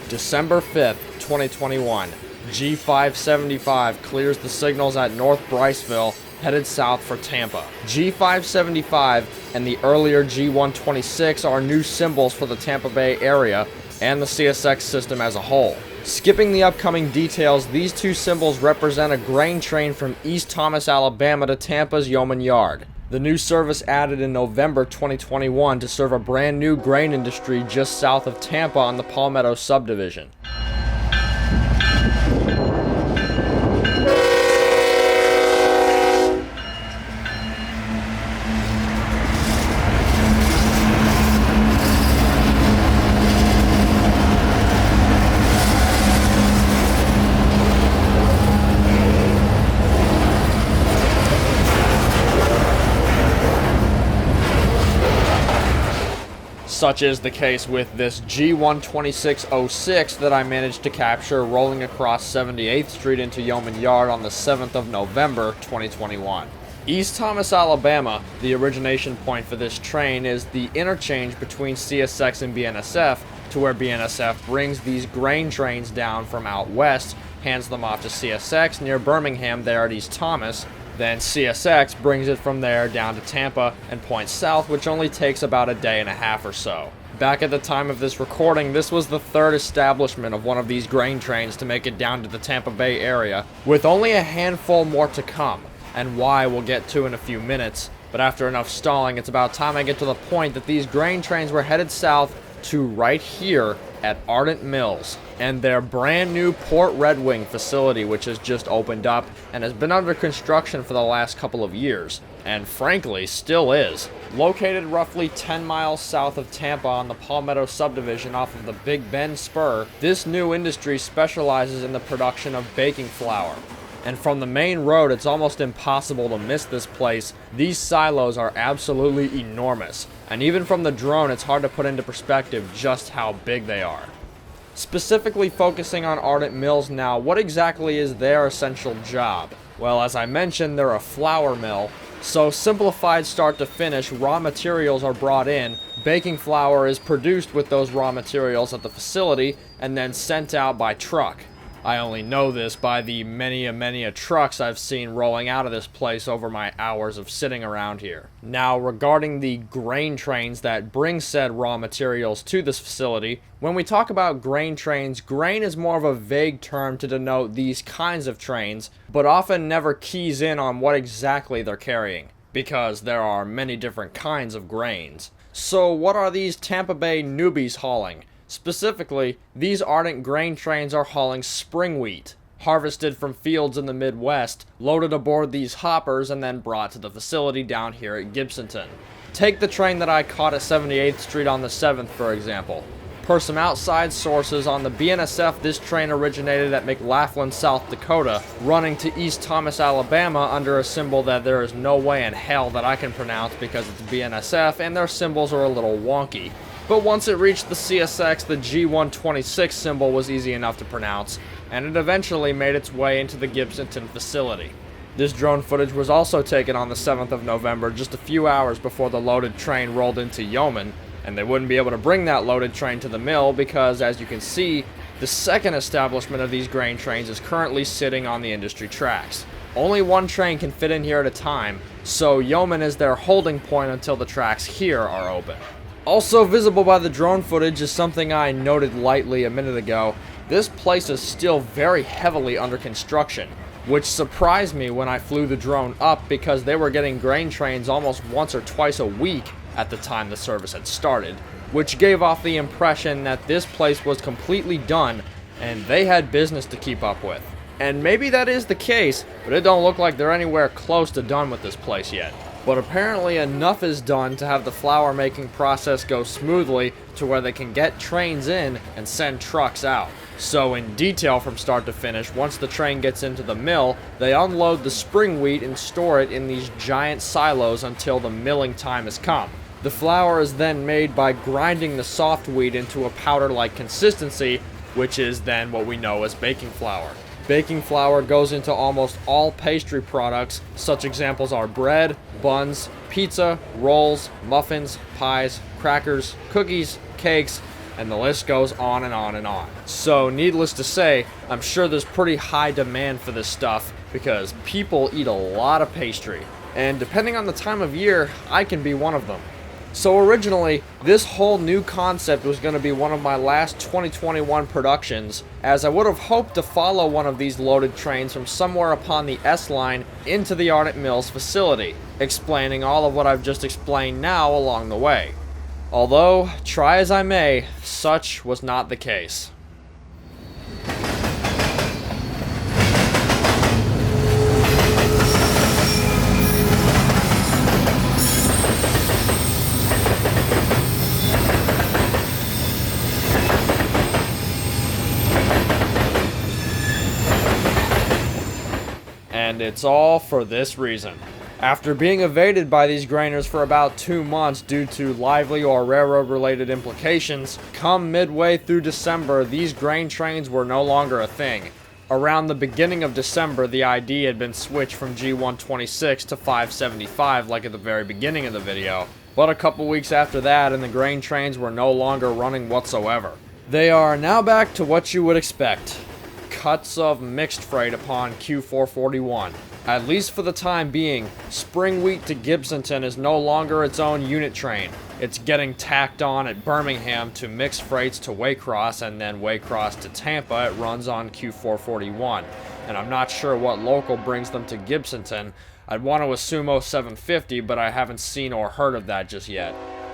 December 5th, 2021. G575 clears the signals at North Bryceville, headed south for Tampa. G575 and the earlier G126 are new symbols for the Tampa Bay area and the CSX system as a whole. Skipping the upcoming details, these two symbols represent a grain train from East Thomas, Alabama to Tampa's Yeoman Yard. The new service added in November 2021 to serve a brand new grain industry just south of Tampa on the Palmetto subdivision. Such is the case with this G12606 that I managed to capture rolling across 78th Street into Yeoman Yard on the 7th of November 2021. East Thomas, Alabama, the origination point for this train, is the interchange between CSX and BNSF, to where BNSF brings these grain trains down from out west, hands them off to CSX near Birmingham there at East Thomas. Then CSX brings it from there down to Tampa and points south, which only takes about a day and a half or so. Back at the time of this recording, this was the third establishment of one of these grain trains to make it down to the Tampa Bay area, with only a handful more to come, and why we'll get to in a few minutes. But after enough stalling, it's about time I get to the point that these grain trains were headed south to right here at Ardent Mills and their brand new Port Red Wing facility, which has just opened up and has been under construction for the last couple of years, and frankly still is. Located roughly 10 miles south of Tampa on the Palmetto subdivision off of the Big Bend Spur, this new industry specializes in the production of baking flour. And from the main road, it's almost impossible to miss this place. These silos are absolutely enormous, and even from the drone, it's hard to put into perspective just how big they are. Specifically focusing on Ardent Mills now, what exactly is their essential job? Well, as I mentioned, they're a flour mill, so simplified start to finish, raw materials are brought in, baking flour is produced with those raw materials at the facility, and then sent out by truck. I only know this by the many trucks I've seen rolling out of this place over my hours of sitting around here. Now, regarding the grain trains that bring said raw materials to this facility, when we talk about grain trains, grain is more of a vague term to denote these kinds of trains, but often never keys in on what exactly they're carrying, because there are many different kinds of grains. So what are these Tampa Bay newbies hauling? Specifically, these Ardent grain trains are hauling spring wheat, harvested from fields in the Midwest, loaded aboard these hoppers, and then brought to the facility down here at Gibsonton. Take the train that I caught at 78th Street on the 7th, for example. Per some outside sources on the BNSF, this train originated at McLaughlin, South Dakota, running to East Thomas, Alabama under a symbol that there is no way in hell that I can pronounce because it's BNSF and their symbols are a little wonky. But once it reached the CSX, the G126 symbol was easy enough to pronounce, and it eventually made its way into the Gibsonton facility. This drone footage was also taken on the 7th of November, just a few hours before the loaded train rolled into Yeoman, and they wouldn't be able to bring that loaded train to the mill because, as you can see, the second establishment of these grain trains is currently sitting on the industry tracks. Only one train can fit in here at a time, so Yeoman is their holding point until the tracks here are open. Also visible by the drone footage is something I noted lightly a minute ago. This place is still very heavily under construction, which surprised me when I flew the drone up because they were getting grain trains almost once or twice a week at the time the service had started, which gave off the impression that this place was completely done and they had business to keep up with. And maybe that is the case, but it don't look like they're anywhere close to done with this place yet. But apparently enough is done to have the flour making process go smoothly to where they can get trains in and send trucks out. So in detail from start to finish, once the train gets into the mill, they unload the spring wheat and store it in these giant silos until the milling time has come. The flour is then made by grinding the soft wheat into a powder-like consistency, which is then what we know as baking flour. Baking flour goes into almost all pastry products. Such examples are bread, buns, pizza, rolls, muffins, pies, crackers, cookies, cakes, and the list goes on and on and on. So needless to say, I'm sure there's pretty high demand for this stuff because people eat a lot of pastry. And depending on the time of year, I can be one of them. So originally, this whole new concept was going to be one of my last 2021 productions, as I would have hoped to follow one of these loaded trains from somewhere upon the S-line into the Ardent Mills facility, explaining all of what I've just explained now along the way. Although, try as I may, such was not the case. And it's all for this reason. After being evaded by these grainers for about 2 months due to lively or railroad related implications, come midway through December, these grain trains were no longer a thing. Around the beginning of December, the ID had been switched from G126 to 575 like at the very beginning of the video, but a couple weeks after that and the grain trains were no longer running whatsoever. They are now back to what you would expect. Cuts of mixed freight upon Q441. At least for the time being, spring wheat to Gibsonton is no longer its own unit train. It's getting tacked on at Birmingham to mixed freights to Waycross, and then Waycross to Tampa. It runs on Q441. And I'm not sure what local brings them to Gibsonton. I'd want to assume 0750, but I haven't seen or heard of that just yet.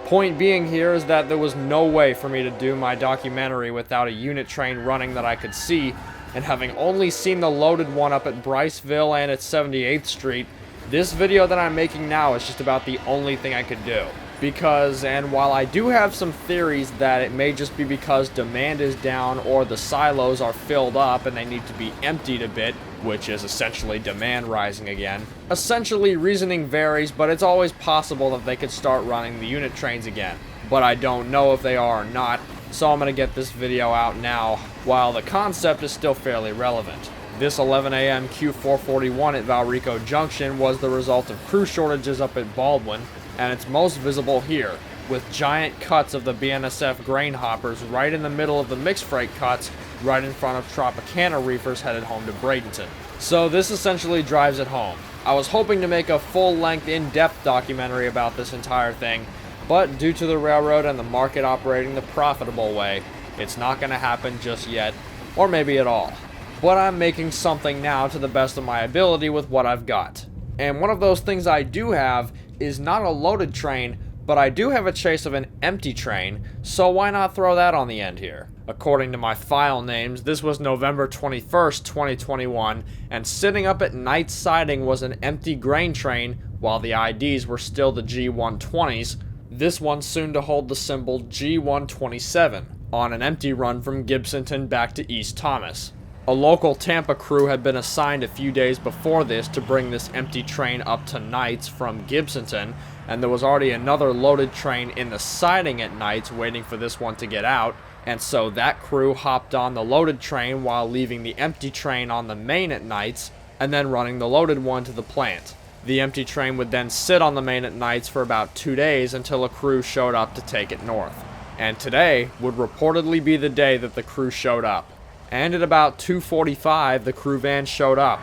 Point being here is that there was no way for me to do my documentary without a unit train running that I could see, and having only seen the loaded one up at Bryceville and at 78th Street, this video that I'm making now is just about the only thing I could do. Because, and while I do have some theories that it may just be because demand is down or the silos are filled up and they need to be emptied a bit, which is essentially demand rising again. Essentially, reasoning varies, but it's always possible that they could start running the unit trains again. But I don't know if they are or not, so I'm going to get this video out now, while the concept is still fairly relevant. This 11 a.m. Q441 at Valrico Junction was the result of crew shortages up at Baldwin, and it's most visible here, with giant cuts of the BNSF grain hoppers right in the middle of the mixed freight cuts, right in front of Tropicana reefers headed home to Bradenton. So this essentially drives it home. I was hoping to make a full-length, in-depth documentary about this entire thing, but due to the railroad and the market operating the profitable way, it's not going to happen just yet, or maybe at all. But I'm making something now to the best of my ability with what I've got. And one of those things I do have is not a loaded train, but I do have a chase of an empty train, so why not throw that on the end here? According to my file names, this was November 21st, 2021, and sitting up at night siding was an empty grain train, while the IDs were still the G120s, this one soon to hold the symbol G127, on an empty run from Gibsonton back to East Thomas. A local Tampa crew had been assigned a few days before this to bring this empty train up to Knights from Gibsonton, and there was already another loaded train in the siding at Knights waiting for this one to get out, and so that crew hopped on the loaded train while leaving the empty train on the main at Knights, and then running the loaded one to the plant. The empty train would then sit on the main at Knights for about 2 days until a crew showed up to take it north. And today would reportedly be the day that the crew showed up. And at about 2:45, the crew van showed up,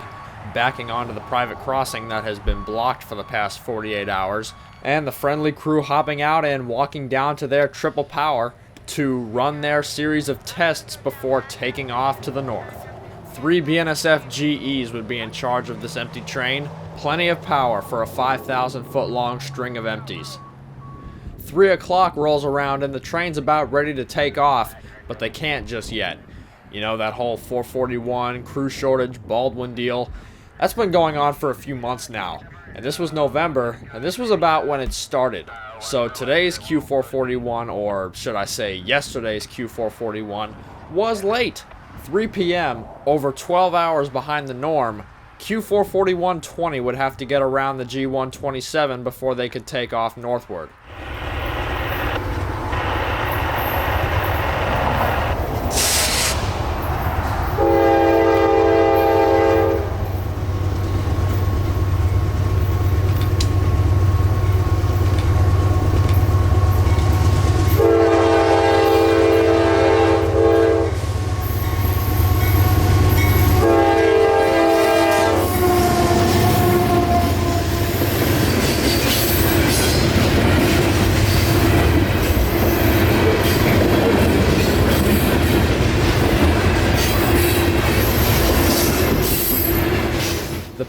backing onto the private crossing that has been blocked for the past 48 hours, and the friendly crew hopping out and walking down to their triple power to run their series of tests before taking off to the north. 3 BNSF GEs would be in charge of this empty train, plenty of power for a 5,000-foot long string of empties. 3 o'clock rolls around and the train's about ready to take off, but they can't just yet. You know, that whole 441 crew shortage Baldwin deal, that's been going on for a few months now. And this was November, and this was about when it started. So today's Q441, or should I say yesterday's Q441, was late. 3 p.m., over 12 hours behind the norm. Q441-20 would have to get around the G127 before they could take off northward.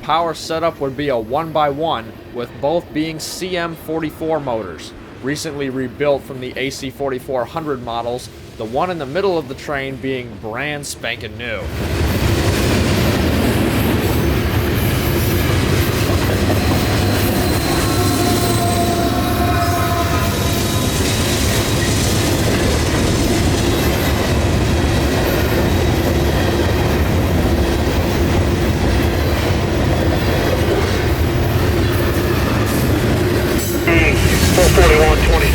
power setup would be a 1x1, with both being CM44 motors, recently rebuilt from the AC4400 models, the one in the middle of the train being brand spanking new.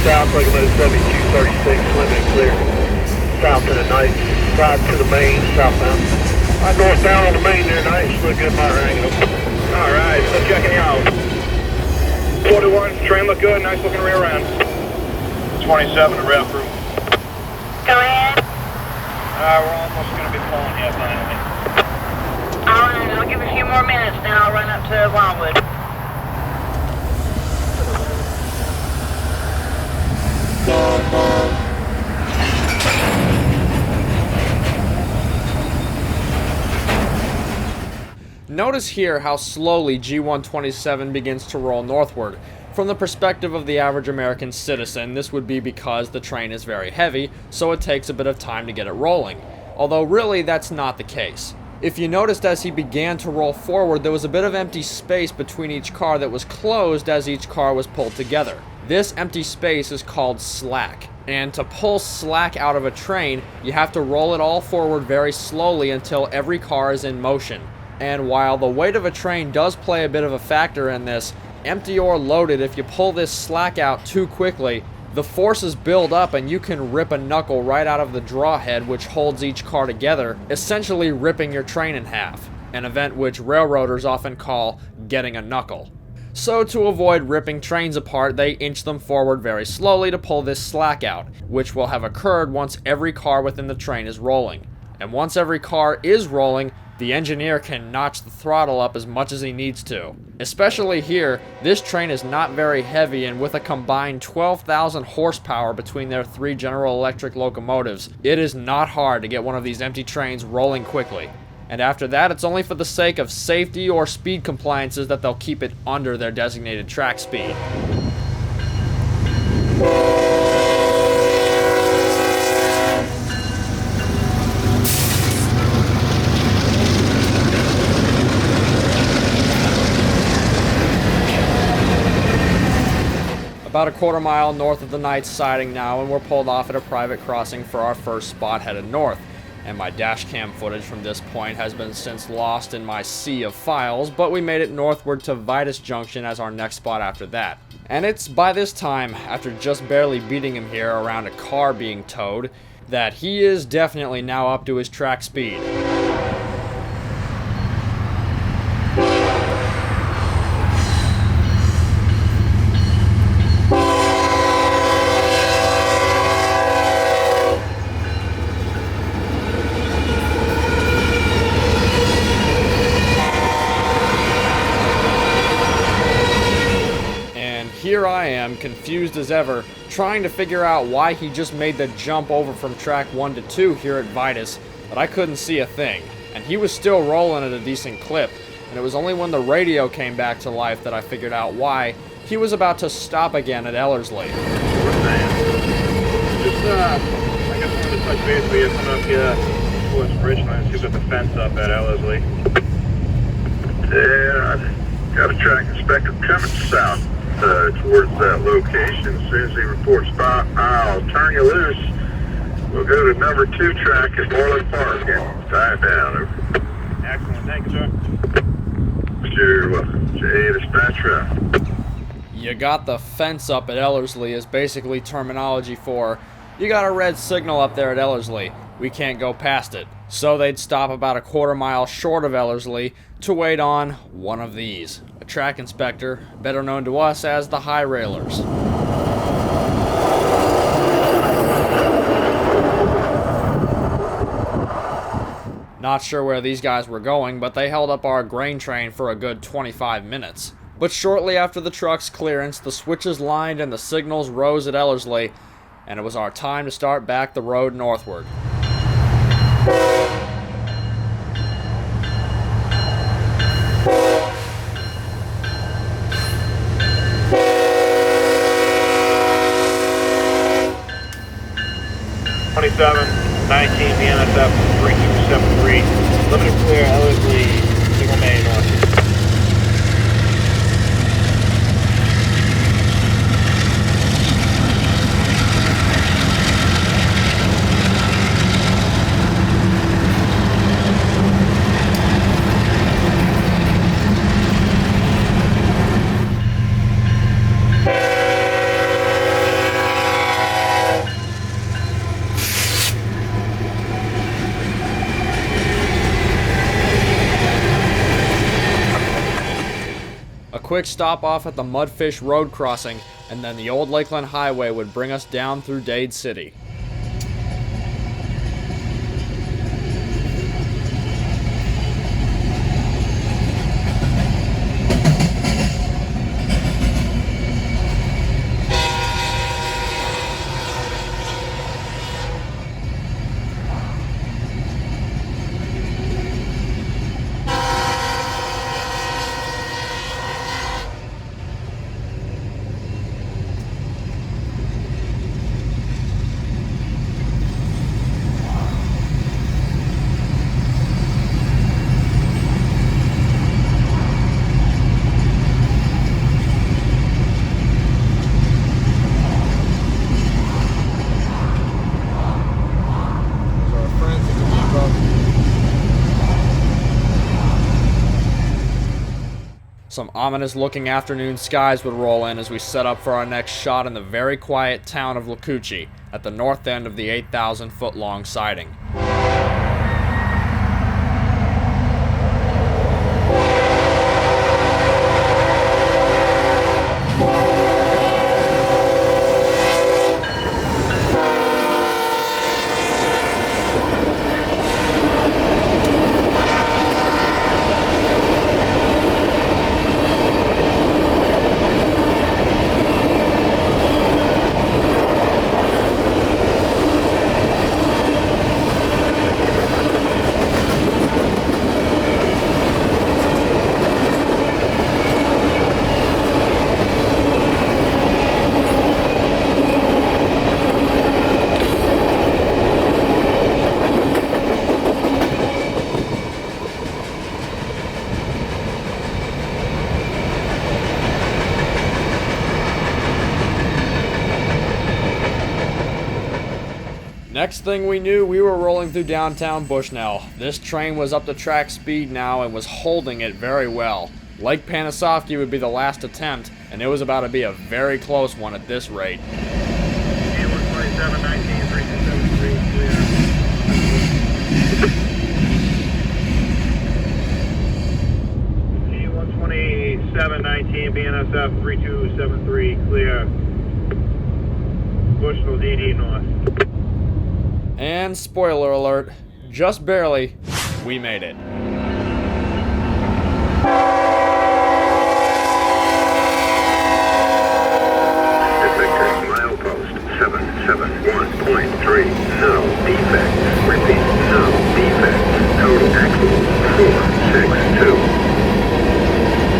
South, recommended 7236, limited clear. South to the night, side to the main, southbound. Northbound on the main there, nice, look good, my angle. Alright, so checking you out. 41, train look good, nice looking rear end. 27 to rev through. Go ahead. We're almost going to be pulling here finally. Alright, I'll give a few more minutes, then I'll run up to Wildwood. Notice here how slowly G127 begins to roll northward. From the perspective of the average American citizen, this would be because the train is very heavy, so it takes a bit of time to get it rolling. Although really, that's not the case. If you noticed as he began to roll forward, there was a bit of empty space between each car that was closed as each car was pulled together. This empty space is called slack. And to pull slack out of a train, you have to roll it all forward very slowly until every car is in motion. And while the weight of a train does play a bit of a factor in this, empty or loaded, if you pull this slack out too quickly, the forces build up and you can rip a knuckle right out of the draw head which holds each car together, essentially ripping your train in half, an event which railroaders often call getting a knuckle. So to avoid ripping trains apart, they inch them forward very slowly to pull this slack out, which will have occurred once every car within the train is rolling. And once every car is rolling, the engineer can notch the throttle up as much as he needs to. Especially here, this train is not very heavy, and with a combined 12,000 horsepower between their 3 General Electric locomotives, it is not hard to get one of these empty trains rolling quickly. And after that, it's only for the sake of safety or speed compliances that they'll keep it under their designated track speed. About a quarter mile north of the Knights siding now, and we're pulled off at a private crossing for our first spot headed north. And my dash cam footage from this point has been since lost in my sea of files, but we made it northward to Vitus Junction as our next spot after that. And it's by this time, after just barely beating him here around a car being towed, that he is definitely now up to his track speed. Here I am, confused as ever, trying to figure out why he just made the jump over from track 1 to 2 here at Vitus, but I couldn't see a thing. And he was still rolling at a decent clip, and it was only when the radio came back to life that I figured out why he was about to stop again at Ellerslie. I guess I wanted to touch base with you coming up here towards Richmond. You've got the fence up at Ellerslie. Yeah, I got a track inspector coming south. Towards that location. As soon as he reports spot, I'll turn you loose. We'll go to number 2 track at Moreland Park and tie it down. Over. Excellent, thank you, sir. You're welcome. J dispatcher. You got the fence up at Ellerslie is basically terminology for, you got a red signal up there at Ellerslie, we can't go past it. So they'd stop about a quarter mile short of Ellerslie to wait on one of these. A track inspector, better known to us as the High Railers. Not sure where these guys were going, but they held up our grain train for a good 25 minutes. But shortly after the truck's clearance, the switches lined and the signals rose at Ellerslie, and it was our time to start back the road northward. 19 BNSF 3273. Limited clear, Ellerslie, single main north. A quick stop off at the Mudfish Road crossing, and then the old Lakeland Highway would bring us down through Dade City. Some ominous looking afternoon skies would roll in as we set up for our next shot in the very quiet town of Lakuchi at the north end of the 8,000 foot long siding. Next thing we knew, we were rolling through downtown Bushnell. This train was up to track speed now and was holding it very well. Lake Panasoffkee would be the last attempt, and it was about to be a very close one at this rate. 127, 19, 3273, clear. 127, 19, BNSF 3273, clear. Bushnell DD north. And spoiler alert, just barely, we made it. Detector milepost 771.3. No defects. Repeat, no defects. Total axle 462.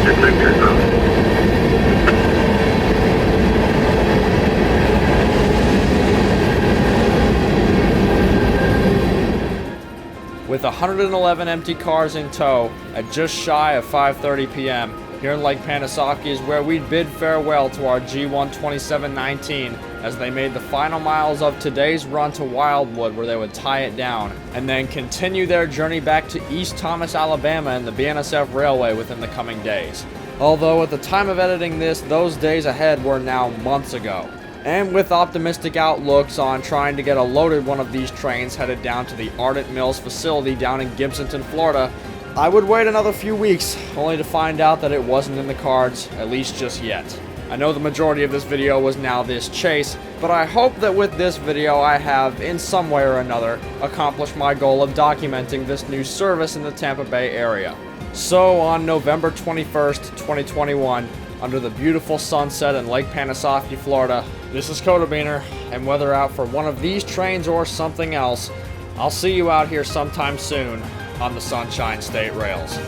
Detector up. With 111 empty cars in tow, at just shy of 5:30 p.m., here in Lake Panasoffkee is where we'd bid farewell to our G12719 as they made the final miles of today's run to Wildwood, where they would tie it down, and then continue their journey back to East Thomas, Alabama and the BNSF Railway within the coming days. Although at the time of editing this, those days ahead were now months ago. And with optimistic outlooks on trying to get a loaded one of these trains headed down to the Ardent Mills facility down in Gibsonton, Florida, I would wait another few weeks, only to find out that it wasn't in the cards, at least just yet. I know the majority of this video was now this chase, but I hope that with this video I have, in some way or another, accomplished my goal of documenting this new service in the Tampa Bay area. So on November 21st, 2021, under the beautiful sunset in Lake Panasoffkee, Florida, this is Kotabeaner, and whether out for one of these trains or something else, I'll see you out here sometime soon on the Sunshine State Rails.